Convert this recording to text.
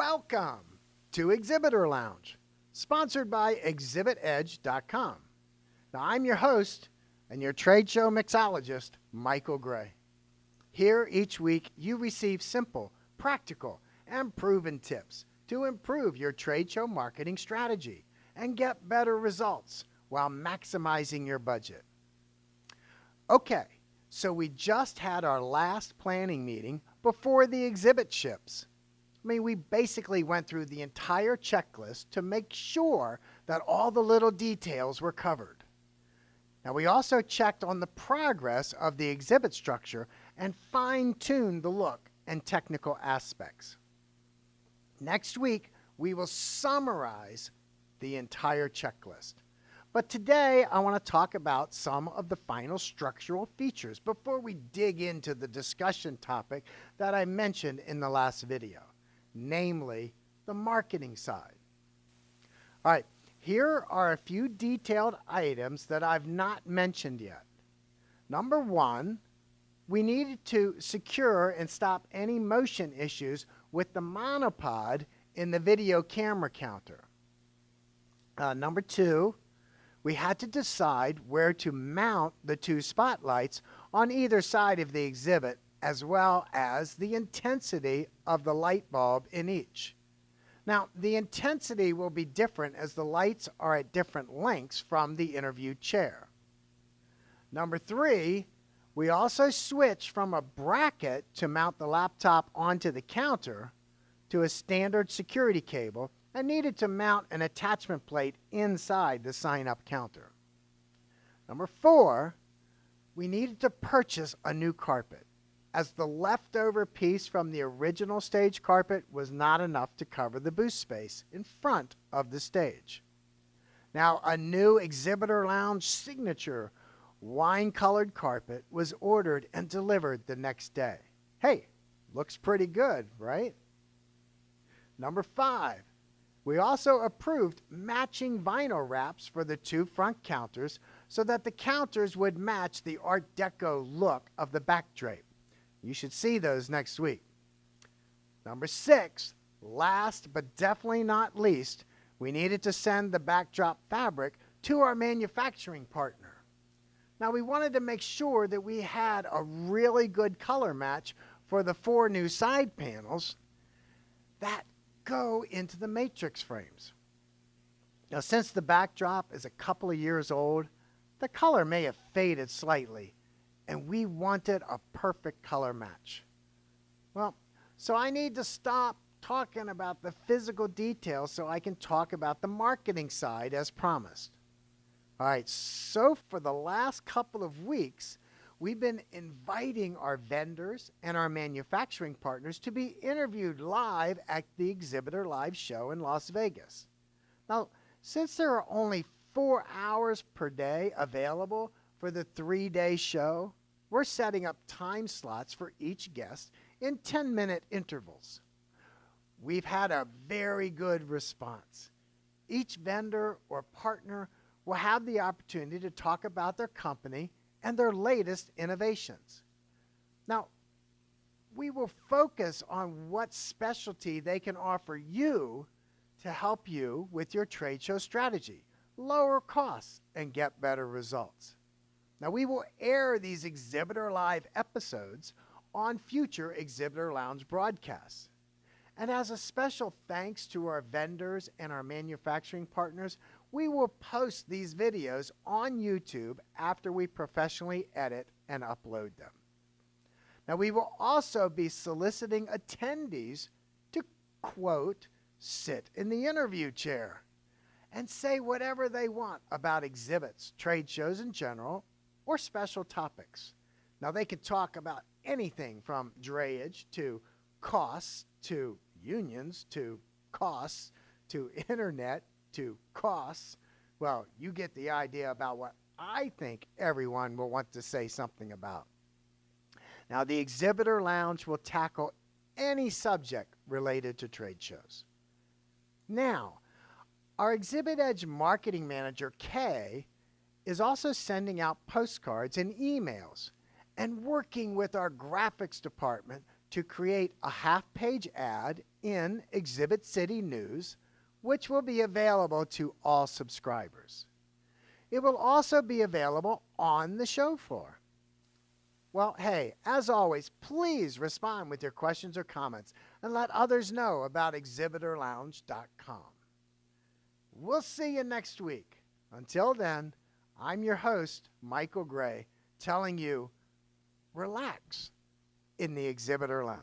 Welcome to Exhibitor Lounge, sponsored by ExhibitEdge.com. Now, I'm your host and your trade show mixologist, Michael Gray. Here each week, you receive simple, practical, and proven tips to improve your trade show marketing strategy and get better results while maximizing your budget. Okay, so we just had our last planning meeting before the exhibit ships. We basically went through the entire checklist to make sure that all the little details were covered. Now, we also checked on the progress of the exhibit structure and fine-tuned the look and technical aspects. Next week, we will summarize the entire checklist. But today, I want to talk about some of the final structural features before we dig into the discussion topic that I mentioned in the last video, namely the marketing side. All right, here are a few detailed items that I've not mentioned yet. Number one, we needed to secure and stop any motion issues with the monopod in the video camera counter. Number two, we had to decide where to mount the two spotlights on either side of the exhibit, as well as the intensity of the light bulb in each. Now, the intensity will be different as the lights are at different lengths from the interview chair. Number three, we also switched from a bracket to mount the laptop onto the counter to a standard security cable and needed to mount an attachment plate inside the sign-up counter. Number four, we needed to purchase a new carpet, as the leftover piece from the original stage carpet was not enough to cover the booth space in front of the stage. Now, a new Exhibitor Lounge signature wine-colored carpet was ordered and delivered the next day. Hey, looks pretty good, right? Number five, we also approved matching vinyl wraps for the two front counters so that the counters would match the Art Deco look of the back drape. You should see those next week. Number six, last but definitely not least, we needed to send the backdrop fabric to our manufacturing partner. Now, we wanted to make sure that we had a really good color match for the 4 new side panels that go into the matrix frames. Now, since the backdrop is a couple of years old, the color may have faded slightly, and we wanted a perfect color match. Well, so I need to stop talking about the physical details so I can talk about the marketing side as promised. All right, so for the last couple of weeks, we've been inviting our vendors and our manufacturing partners to be interviewed live at the Exhibitor Live show in Las Vegas. Now, since there are only 4 hours per day available for the 3-day show, we're setting up time slots for each guest in 10-minute intervals. We've had a very good response. Each vendor or partner will have the opportunity to talk about their company and their latest innovations. Now, we will focus on what specialty they can offer you to help you with your trade show strategy, lower costs, and get better results. Now, we will air these Exhibitor Live episodes on future Exhibitor Lounge broadcasts. And as a special thanks to our vendors and our manufacturing partners, we will post these videos on YouTube after we professionally edit and upload them. Now, we will also be soliciting attendees to, quote, sit in the interview chair and say whatever they want about exhibits, trade shows in general, or special topics. Now, they can talk about anything from drayage to costs to unions to costs to internet to costs. Well, you get the idea about what I think everyone will want to say something about. Now, the Exhibitor Lounge will tackle any subject related to trade shows. Now, our Exhibit Edge marketing manager, Kay, is also sending out postcards and emails and working with our graphics department to create a half-page ad in Exhibit City News, which will be available to all subscribers. It will also be available on the show floor. Well, hey, as always, please respond with your questions or comments and let others know about exhibitorlounge.com. We'll see you next week. Until then, I'm your host, Michael Gray, telling you, relax in the Exhibitor Lounge.